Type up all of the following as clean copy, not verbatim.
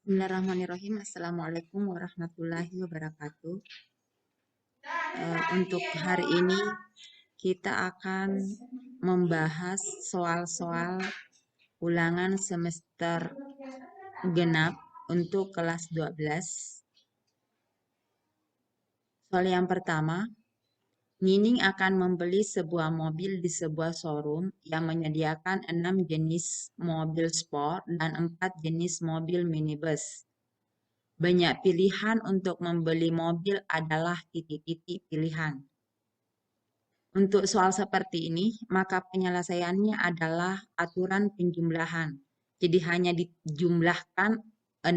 Bismillahirrahmanirrahim. Assalamualaikum warahmatullahi wabarakatuh. Untuk hari ini kita akan membahas soal-soal ulangan semester genap untuk kelas 12. Soal yang pertama, Nining akan membeli sebuah mobil di sebuah showroom yang menyediakan 6 jenis mobil sport dan 4 jenis mobil minibus. Banyak pilihan untuk membeli mobil adalah titik-titik pilihan. Untuk soal seperti ini, maka penyelesaiannya adalah aturan penjumlahan. Jadi hanya dijumlahkan 6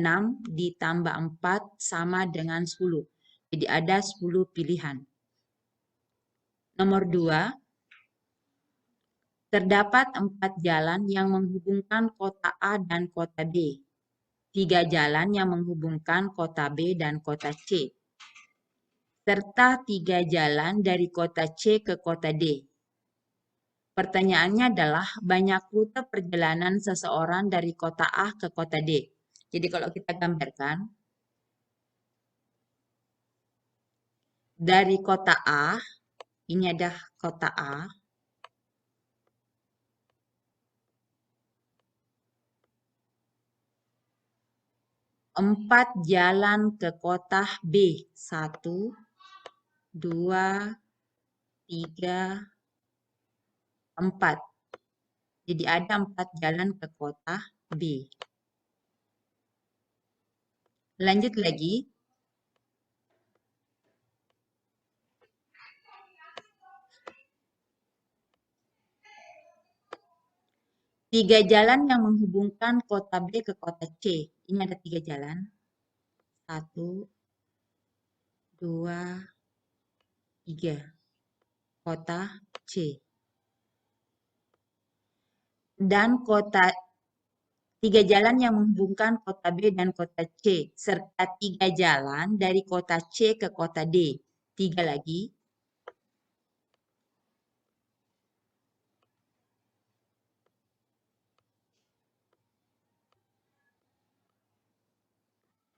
ditambah 4 sama dengan 10. Jadi ada 10 pilihan. Nomor 2, terdapat 4 jalan yang menghubungkan kota A dan kota B. 3 jalan yang menghubungkan kota B dan kota C. Serta 3 jalan dari kota C ke kota D. Pertanyaannya adalah banyak rute perjalanan seseorang dari kota A ke kota D. Jadi kalau kita gambarkan, dari kota A, ini ada kota A, empat jalan ke kota B. 1, 2, 3, 4. Jadi ada 4 jalan ke kota B. Lanjut lagi. Tiga jalan yang menghubungkan kota B ke kota C. Ini ada 3 jalan. 1, 2, 3. Kota C. Dan 3 jalan yang menghubungkan kota B dan kota C. Serta 3 jalan dari kota C ke kota D. 3 lagi.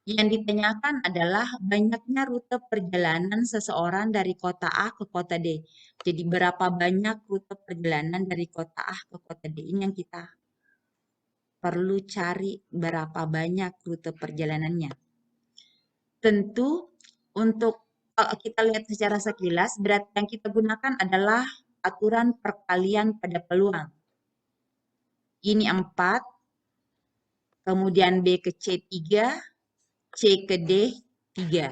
Yang ditanyakan adalah banyaknya rute perjalanan seseorang dari kota A ke kota D. Jadi berapa banyak rute perjalanan dari kota A ke kota D. Ini yang kita perlu cari, berapa banyak rute perjalanannya. Tentu untuk kalau kita lihat secara sekilas, berarti yang kita gunakan adalah aturan perkalian pada peluang. Ini 4, kemudian B ke C 3, C ke D 3.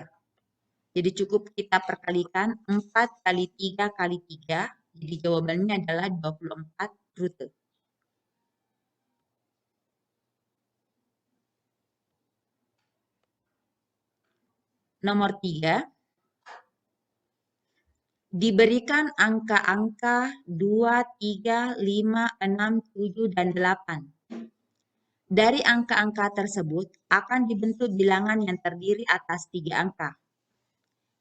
Jadi cukup kita perkalikan 4 kali 3 kali 3. Jadi jawabannya adalah 24 rute. Nomor 3. Diberikan angka-angka 2, 3, 5, 6, 7, dan 8. Dari angka-angka tersebut akan dibentuk bilangan yang terdiri atas 3 angka.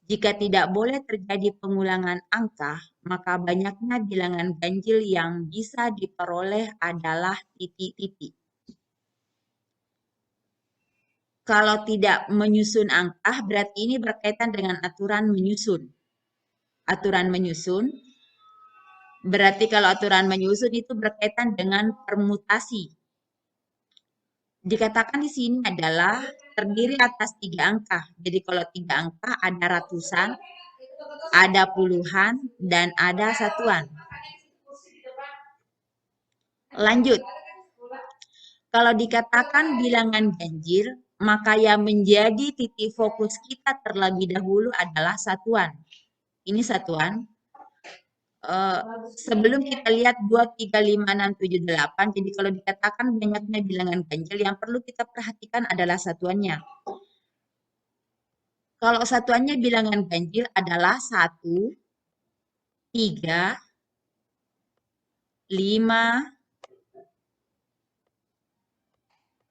Jika tidak boleh terjadi pengulangan angka, maka banyaknya bilangan ganjil yang bisa diperoleh adalah titik-titik. Kalau tidak menyusun angka, berarti ini berkaitan dengan aturan menyusun. Aturan menyusun, berarti kalau aturan menyusun itu berkaitan dengan permutasi. Dikatakan di sini adalah terdiri atas 3 angka. Jadi kalau 3 angka ada ratusan, ada puluhan, dan ada satuan. Lanjut. Kalau dikatakan bilangan ganjil, maka yang menjadi titik fokus kita terlebih dahulu adalah satuan. Ini satuan. Sebelum kita lihat 2, 3, 5, 6, 7, 8, jadi kalau dikatakan banyaknya bilangan ganjil, yang perlu kita perhatikan adalah satuannya. Kalau satuannya bilangan ganjil adalah 1, 3, 5,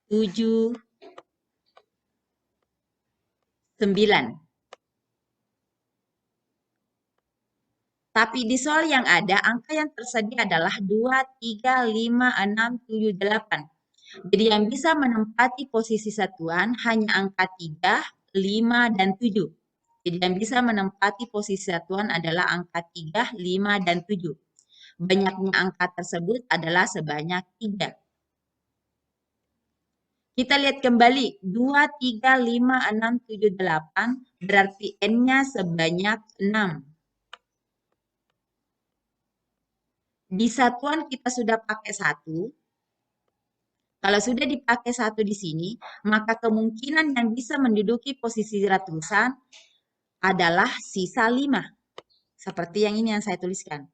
7, 9. Tapi di soal yang ada, angka yang tersedia adalah 2, 3, 5, 6, 7, 8. Jadi yang bisa menempati posisi satuan hanya angka 3, 5, dan 7. Jadi yang bisa menempati posisi satuan adalah angka 3, 5, dan 7. Banyaknya angka tersebut adalah sebanyak 3. Kita lihat kembali, 2, 3, 5, 6, 7, 8, berarti N-nya sebanyak 6. Di satuan kita sudah pakai 1. Kalau sudah dipakai 1 di sini, maka kemungkinan yang bisa menduduki posisi ratusan adalah sisa 5. Seperti yang ini yang saya tuliskan.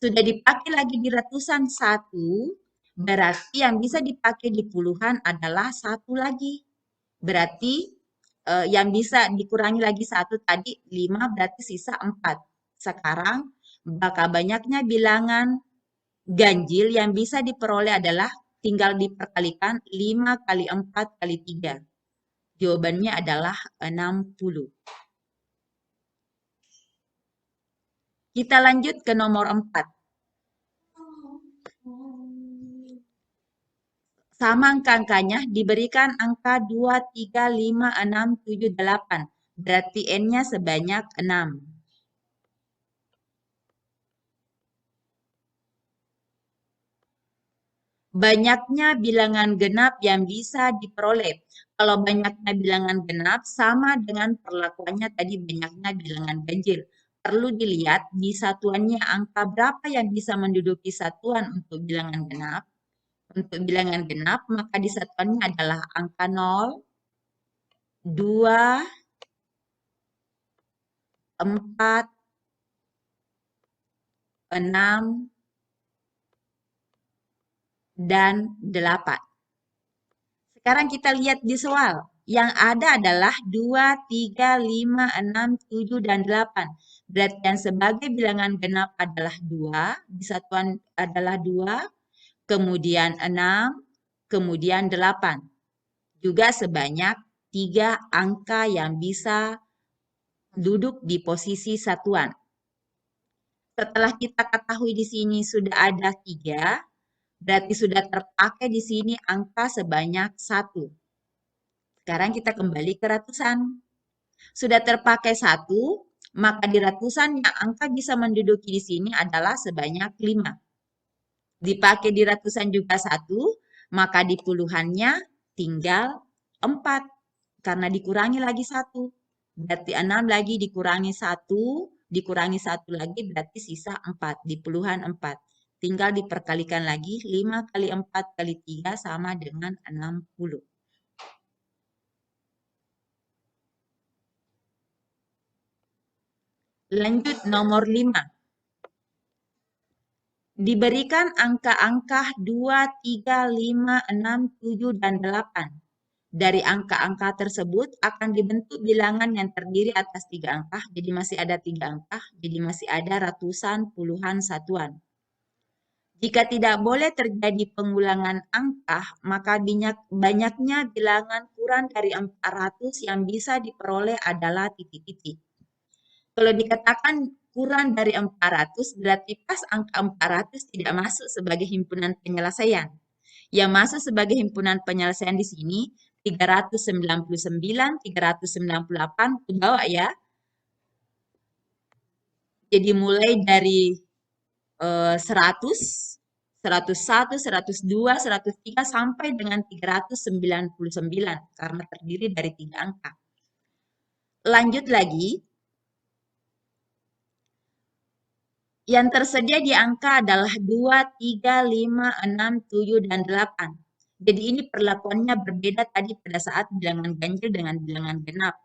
Sudah dipakai lagi di ratusan 1, berarti yang bisa dipakai di puluhan adalah 1 lagi. Berarti yang bisa dikurangi lagi 1 tadi 5, berarti sisa 4. Sekarang maka banyaknya bilangan ganjil yang bisa diperoleh adalah tinggal diperkalikan 5 kali 4 kali 3. Jawabannya adalah 60. Kita lanjut ke nomor 4. Sama angka-angkanya diberikan angka 2, 3, 5, 6, 7, 8. Berarti N-nya sebanyak 6. Banyaknya bilangan genap yang bisa diperoleh. Kalau banyaknya bilangan genap sama dengan perlakuannya tadi banyaknya bilangan ganjil. Perlu dilihat di satuannya angka berapa yang bisa menduduki satuan untuk bilangan genap. Untuk bilangan genap maka di satuannya adalah angka 0, 2, 4, 6, dan 8. Sekarang kita lihat di soal. Yang ada adalah 2, 3, 5, 6, 7, dan 8. Berarti yang sebagai bilangan genap adalah 2, di satuan adalah 2, kemudian 6, kemudian 8. Juga sebanyak 3 angka yang bisa duduk di posisi satuan. Setelah kita ketahui di sini sudah ada 3, berarti sudah terpakai di sini angka sebanyak 1. Sekarang kita kembali ke ratusan. Sudah terpakai 1, maka di ratusan yang angka bisa menduduki di sini adalah sebanyak 5. Dipakai di ratusan juga 1, maka di puluhannya tinggal 4. Karena dikurangi lagi 1. Berarti 6 lagi dikurangi 1, dikurangi 1 lagi berarti sisa 4. Di puluhan 4. Tinggal diperkalikan lagi 5 kali 4 kali 3 sama dengan 60. Lanjut nomor 5. Diberikan angka-angka 2, 3, 5, 6, 7, dan 8. Dari angka-angka tersebut akan dibentuk bilangan yang terdiri atas 3 angka, jadi masih ada 3 angka, jadi masih ada ratusan, puluhan, satuan. Jika tidak boleh terjadi pengulangan angka, maka banyaknya bilangan kurang dari 400 yang bisa diperoleh adalah titik-titik. Kalau dikatakan kurang dari 400, berarti pas angka 400 tidak masuk sebagai himpunan penyelesaian. Yang masuk sebagai himpunan penyelesaian di sini 399, 398 ke bawah ya. Jadi mulai dari 100, 101, 102, 103 sampai dengan 399 karena terdiri dari 3 angka. Lanjut lagi, yang tersedia di angka adalah 2, 3, 5, 6, 7, dan 8. Jadi ini perlakuannya berbeda tadi pada saat bilangan ganjil dengan bilangan genap.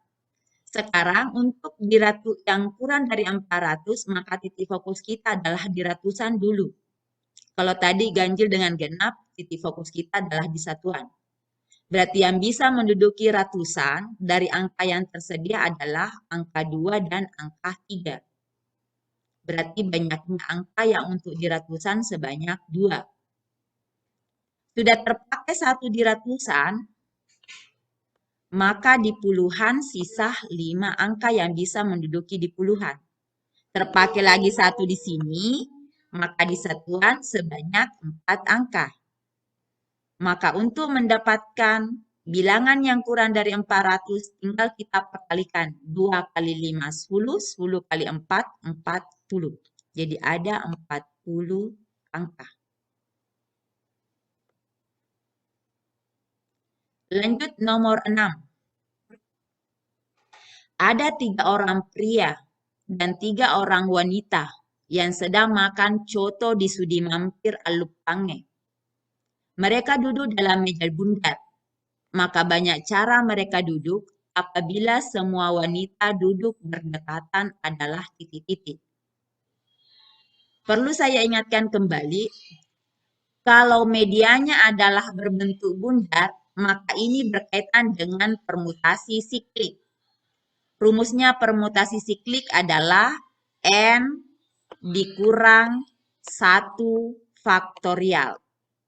Sekarang untuk di yang kurang dari 400, maka titik fokus kita adalah di ratusan dulu. Kalau tadi ganjil dengan genap, titik fokus kita adalah di satuan. Berarti yang bisa menduduki ratusan dari angka yang tersedia adalah angka 2 dan angka 3. Berarti banyaknya angka yang untuk di ratusan sebanyak 2. Sudah terpakai 1 di ratusan, maka di puluhan sisa 5 angka yang bisa menduduki di puluhan. Terpakai lagi 1 di sini, maka di satuan sebanyak 4 angka. Maka untuk mendapatkan bilangan yang kurang dari 400, tinggal kita perkalikan. 2 kali 5, 10, 10 kali 4, 40. Jadi ada 40 angka. Lanjut nomor 6. Ada 3 orang pria dan 3 orang wanita yang sedang makan coto di sudi mampir Alupange. Mereka duduk dalam meja bundar. Maka banyak cara mereka duduk apabila semua wanita duduk berdekatan adalah titik-titik. Perlu saya ingatkan kembali, kalau medianya adalah berbentuk bundar, maka ini berkaitan dengan permutasi siklik. Rumusnya permutasi siklik adalah N dikurang 1 faktorial.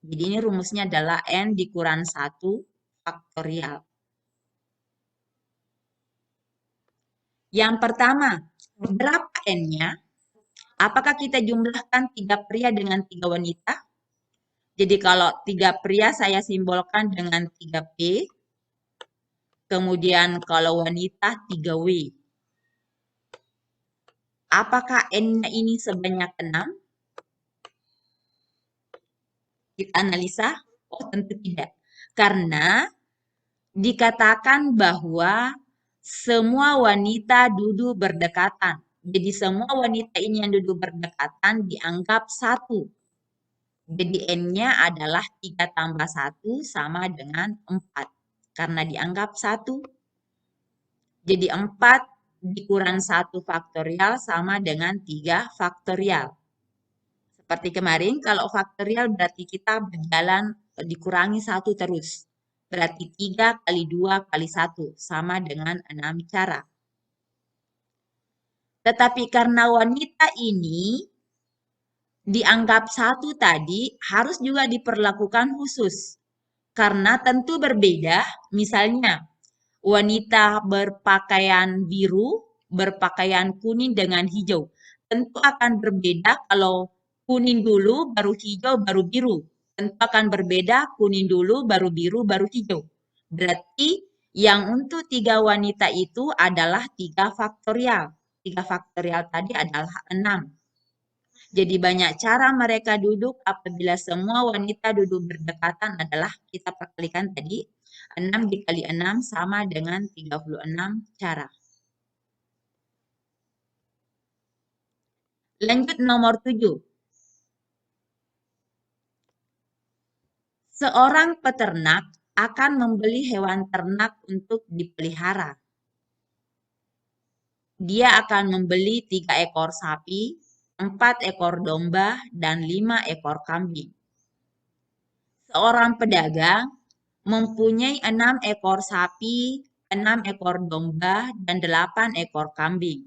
Jadi ini rumusnya adalah N dikurang 1 faktorial. Yang pertama, berapa N-nya? Apakah kita jumlahkan 3 pria dengan 3 wanita? Jadi kalau 3 pria saya simbolkan dengan 3P. Kemudian kalau wanita 3W. Apakah N-nya ini sebanyak 6? Kita analisa. Oh, tentu tidak. Karena dikatakan bahwa semua wanita duduk berdekatan. Jadi semua wanita ini yang duduk berdekatan dianggap 1. Jadi N-nya adalah 3 tambah 1 sama dengan 4. Karena dianggap 1. Jadi 4 dikurang 1 faktorial sama dengan 3 faktorial. Seperti kemarin, kalau faktorial berarti kita berjalan dikurangi 1 terus. Berarti 3 kali 2 kali 1 sama dengan 6 cara. Tetapi karena wanita ini dianggap 1 tadi, harus juga diperlakukan khusus. Karena tentu berbeda, misalnya wanita berpakaian biru, berpakaian kuning dengan hijau. Tentu akan berbeda kalau kuning dulu, baru hijau, baru biru. Tentu akan berbeda kuning dulu, baru biru, baru hijau. Berarti yang untuk 3 wanita itu adalah 3 faktorial. 3 faktorial tadi adalah 6. Jadi banyak cara mereka duduk apabila semua wanita duduk berdekatan adalah kita perkalikan tadi. 6 dikali 6 sama dengan 36 cara. Lanjut nomor 7. Seorang peternak akan membeli hewan ternak untuk dipelihara. Dia akan membeli 3 ekor sapi, 4 ekor domba, dan 5 ekor kambing. Seorang pedagang mempunyai 6 ekor sapi, 6 ekor domba, dan 8 ekor kambing.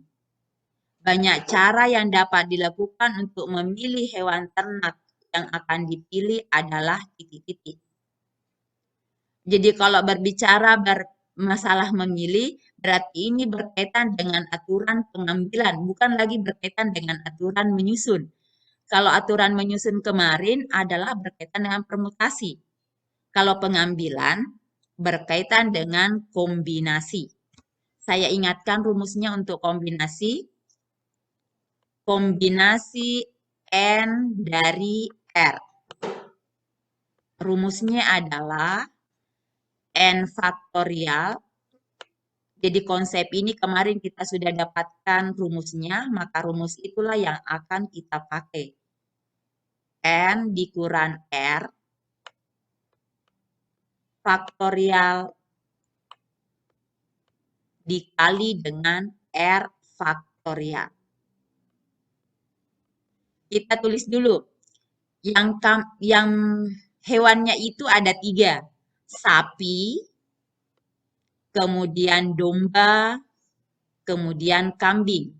Banyak cara yang dapat dilakukan untuk memilih hewan ternak yang akan dipilih adalah titik-titik. Jadi kalau berbicara masalah memilih, berarti ini berkaitan dengan aturan pengambilan, bukan lagi berkaitan dengan aturan menyusun. Kalau aturan menyusun kemarin adalah berkaitan dengan permutasi. Kalau pengambilan berkaitan dengan kombinasi. Saya ingatkan rumusnya untuk kombinasi. Kombinasi N dari R. Rumusnya adalah N faktorial. Jadi konsep ini kemarin kita sudah dapatkan rumusnya, maka rumus itulah yang akan kita pakai. N dikurang R faktorial dikali dengan R faktorial. Kita tulis dulu. Yang hewannya itu ada 3. Sapi, kemudian domba, kemudian kambing.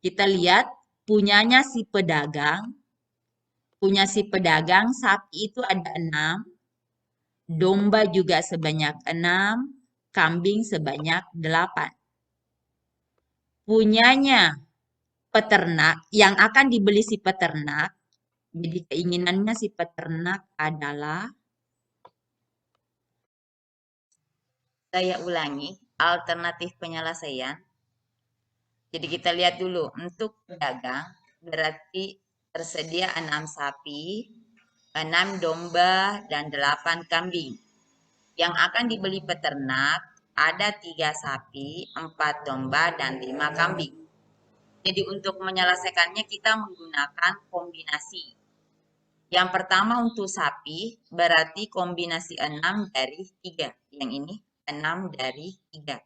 Kita lihat punyanya si pedagang. Punya si pedagang, sapi itu ada 6. Domba juga sebanyak 6. Kambing sebanyak 8. Punyanya peternak, yang akan dibeli si peternak, Jadi keinginannya si peternak adalah, saya ulangi, alternatif penyelesaian. Jadi kita lihat dulu, untuk pedagang berarti tersedia 6 sapi, 6 domba, dan 8 kambing. Yang akan dibeli peternak ada 3 sapi, 4 domba, dan 5 kambing. Jadi untuk menyelesaikannya kita menggunakan kombinasi. Yang pertama untuk sapi berarti kombinasi 6 dari 3. Yang ini 6 dari 3.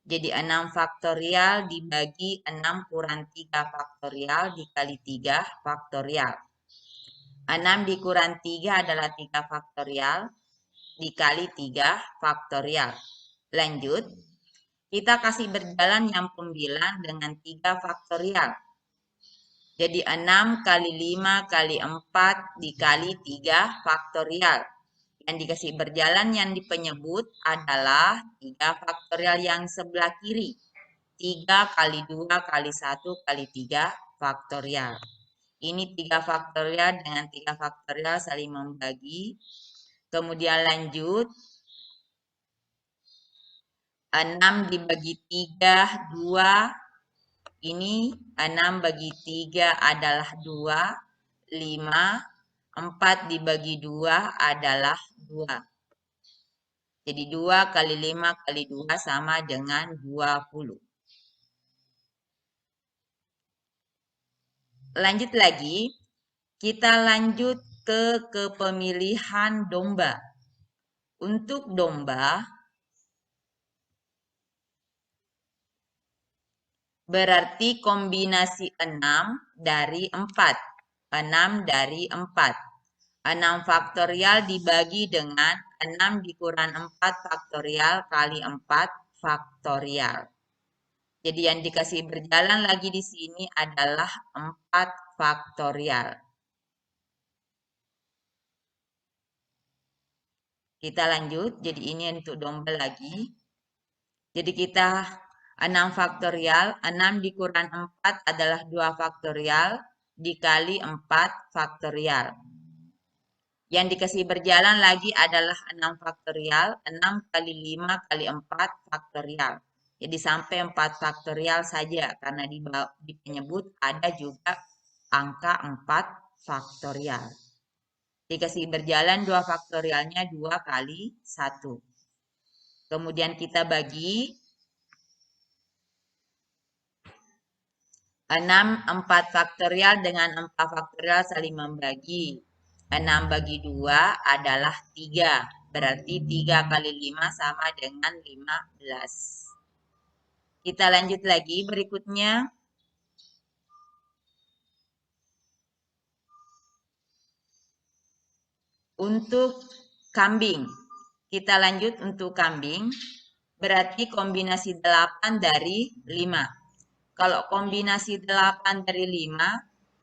Jadi 6 faktorial dibagi 6 kurang 3 faktorial dikali 3 faktorial. 6 dikurang 3 adalah 3 faktorial dikali 3 faktorial. Lanjut, kita kasih berjalan yang pembilang dengan 3 faktorial. Jadi 6 kali 5 kali 4 dikali 3 faktorial. Yang dikasih berjalan yang di penyebut adalah 3 faktorial yang sebelah kiri. 3 kali 2 kali 1 kali 3 faktorial. Ini 3 faktorial dengan 3 faktorial saling membagi. Kemudian lanjut, 6 dibagi 3, 2. Ini 6 bagi 3 adalah 2, 5. 4 dibagi 2 adalah 2. Jadi 2 kali 5 kali 2 sama dengan 20. Lanjut lagi, kita lanjut ke kepemilihan domba. Untuk domba, berarti kombinasi 6 dari 4. 6 dari 4. 6 faktorial dibagi dengan 6 dikurang 4 faktorial kali 4 faktorial. Jadi yang dikasih berjalan lagi di sini adalah 4 faktorial. Kita lanjut, jadi ini untuk domba lagi. Jadi kita 6 faktorial, 6 dikurang 4 adalah 2 faktorial, dikali 4 faktorial. Yang dikasih berjalan lagi adalah 6 faktorial, 6 kali 5 kali 4 faktorial. Jadi sampai 4 faktorial saja, karena di penyebut ada juga angka 4 faktorial. Dikasih berjalan 2 faktorialnya 2 kali 1. Kemudian kita bagi 6, 4 faktorial dengan 4 faktorial saling membagi. 6 bagi 2 adalah 3. Berarti 3 kali 5 sama dengan 15. Kita lanjut lagi berikutnya. Untuk kambing. Kita lanjut untuk kambing. Berarti kombinasi 8 dari 5. Kalau kombinasi 8 dari 5,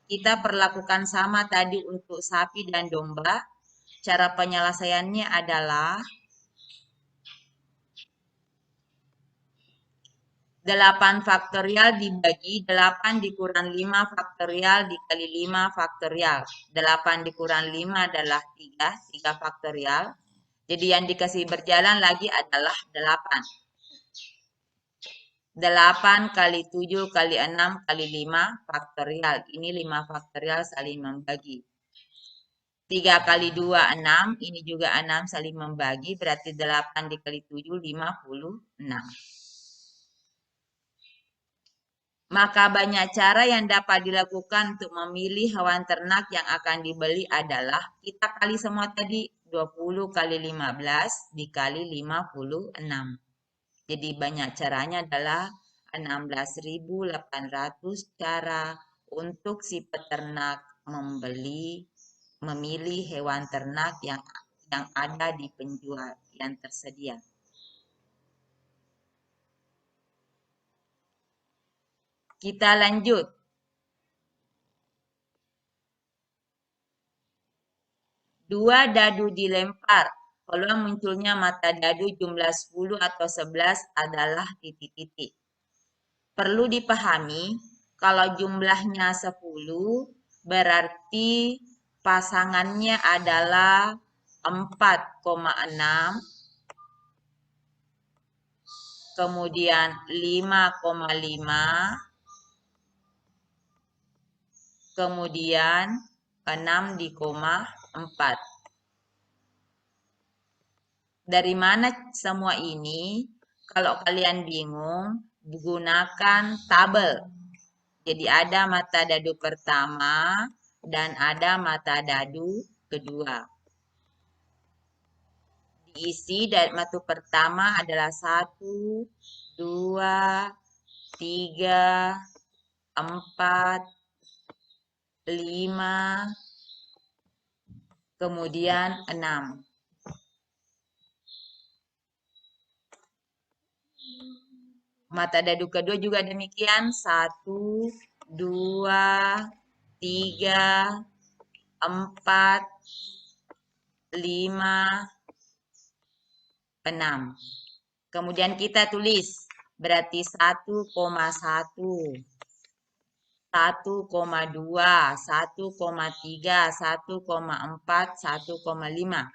kita perlakukan sama tadi untuk sapi dan domba. Cara penyelesaiannya adalah 8 faktorial dibagi 8 dikurang 5 faktorial dikali 5 faktorial. 8 dikurang 5 adalah 3, 3 faktorial. Jadi yang dikasih berjalan lagi adalah 8. 8 kali 7 kali 6 kali 5 faktorial. Ini 5 faktorial saling membagi. 3 kali 2, 6. Ini juga 6 saling membagi. Berarti 8 dikali 7, 56. Maka banyak cara yang dapat dilakukan untuk memilih hewan ternak yang akan dibeli adalah kita kali semua tadi 20 kali 15 dikali 56. Jadi banyak caranya adalah 16.800 cara untuk si peternak memilih hewan ternak yang ada di penjual yang tersedia. Kita lanjut. Dua dadu dilempar. Peluang munculnya mata dadu jumlah 10 atau 11 adalah titik-titik. Perlu dipahami, kalau jumlahnya 10 berarti pasangannya adalah 4,6, kemudian 5,5, kemudian 6 di koma 4. Dari mana semua ini? Kalau kalian bingung, gunakan tabel. Jadi ada mata dadu pertama dan ada mata dadu kedua. Diisi dari mata pertama adalah 1, 2, 3, 4, 5, kemudian 6. Mata dadu kedua juga demikian. 1, 2, 3, 4, 5, 6. Kemudian kita tulis. Berarti 1,1, 1,2, 1,3, 1,4, 1,5.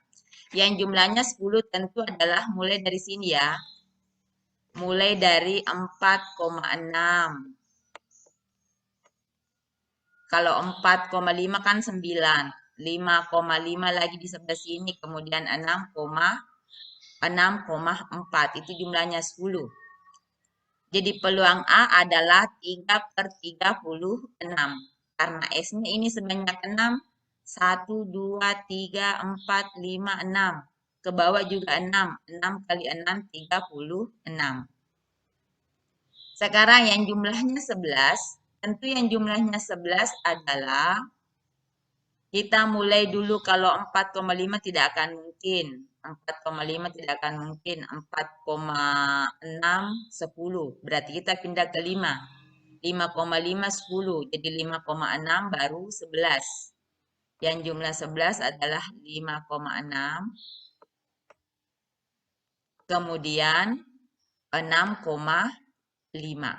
Yang jumlahnya 10 tentu adalah mulai dari sini ya. Mulai dari 4,6. Kalau 4,5 kan 9. 5,5 lagi di sebelah sini. Kemudian 6,4. Itu jumlahnya 10. Jadi peluang A adalah 3/36. Karena S-nya ini sebanyak 6. 1, 2, 3, 4, 5, 6. Ke bawah juga 6. 6 kali 6, 36. Sekarang yang jumlahnya 11. Tentu yang jumlahnya 11 adalah, kita mulai dulu kalau 4,5 tidak akan mungkin. 4,5 tidak akan mungkin. 4,6, 10. Berarti kita pindah ke 5. 5,5, 10. Jadi 5,6 baru 11. Yang jumlah 11 adalah 5,6. Kemudian 6,5.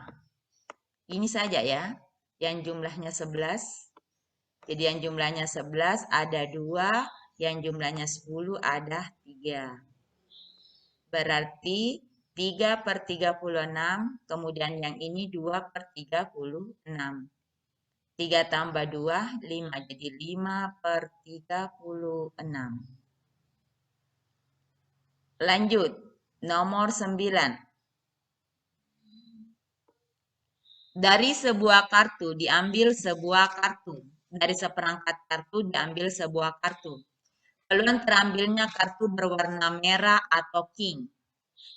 Ini saja ya, yang jumlahnya 11. Jadi yang jumlahnya 11 ada 2, yang jumlahnya 10 ada 3. Berarti 3/36, kemudian yang ini 2/36. 3 tambah 2, 5. Jadi 5/36. Lanjut, nomor 9. Dari sebuah kartu diambil sebuah kartu. Dari seperangkat kartu diambil sebuah kartu. Peluang terambilnya kartu berwarna merah atau king.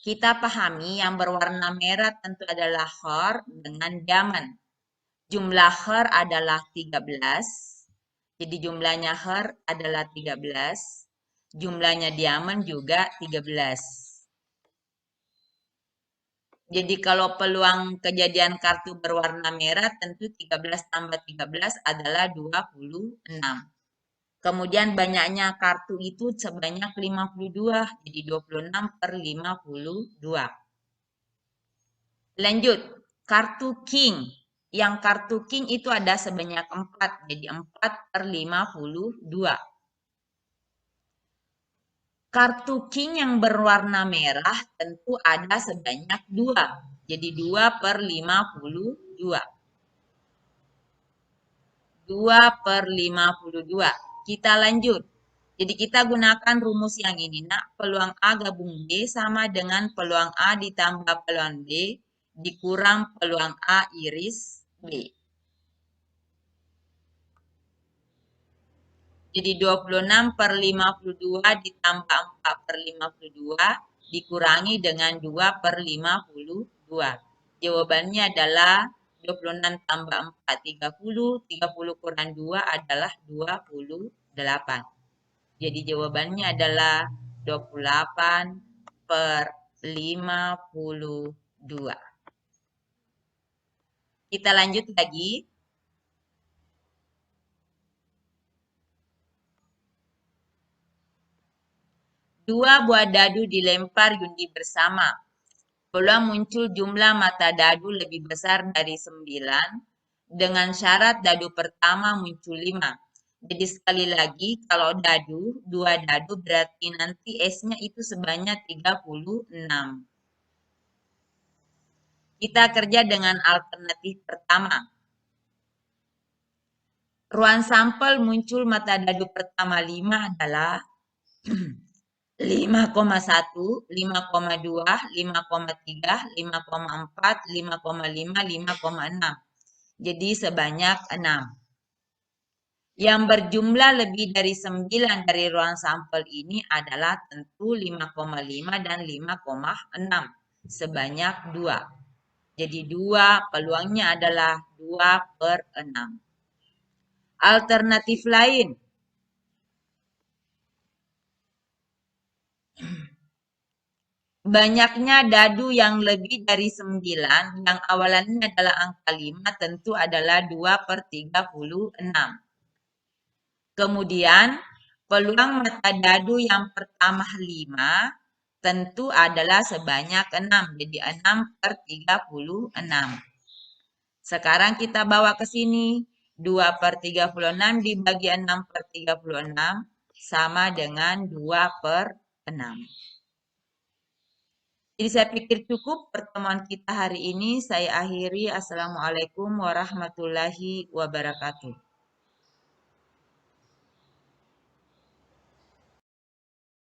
Kita pahami yang berwarna merah tentu adalah her dengan diamond. Jumlah her adalah 13. Jadi jumlahnya her adalah 13. Jumlahnya diamond juga 13. Jadi kalau peluang kejadian kartu berwarna merah tentu 13 tambah 13 adalah 26. Kemudian banyaknya kartu itu sebanyak 52. Jadi 26/52. Lanjut, kartu king. Yang kartu king itu ada sebanyak 4. Jadi 4/52. Kartu king yang berwarna merah tentu ada sebanyak 2. Jadi 2/52. 2/52. Kita lanjut. Jadi kita gunakan rumus yang ini. Nak, peluang A gabung B sama dengan peluang A ditambah peluang B dikurang peluang A iris B. Jadi 26/52 ditambah 4/52 dikurangi dengan 2/52. Jawabannya adalah 26 tambah 4, 30. 30 kurang 2 adalah 28. Jadi jawabannya adalah 28/52. Kita lanjut lagi. Dua buah dadu dilempar Yundi bersama. Peluang muncul jumlah mata dadu lebih besar dari 9 dengan syarat dadu pertama muncul 5. Jadi sekali lagi, kalau dadu, 2 dadu berarti nanti S-nya itu sebanyak 36. Kita kerja dengan alternatif pertama. Ruang sampel muncul mata dadu pertama 5 adalah 5,1, 5,2, 5,3, 5,4, 5,5, 5,6. Jadi sebanyak 6. Yang berjumlah lebih dari 9 dari ruang sampel ini adalah tentu 5,5 dan 5,6. Sebanyak 2. Jadi 2 peluangnya adalah 2 per 6. Alternatif lain, banyaknya dadu yang lebih dari 9 yang awalannya adalah angka 5 tentu adalah 2 per 36. Kemudian peluang mata dadu yang pertama 5 tentu adalah sebanyak 6. Jadi 6 per 36. Sekarang kita bawa ke sini. 2 per 36 dibagi 6 per 36 sama dengan 2 per 6. Jadi saya pikir cukup pertemuan kita hari ini. Saya akhiri. Assalamualaikum warahmatullahi wabarakatuh.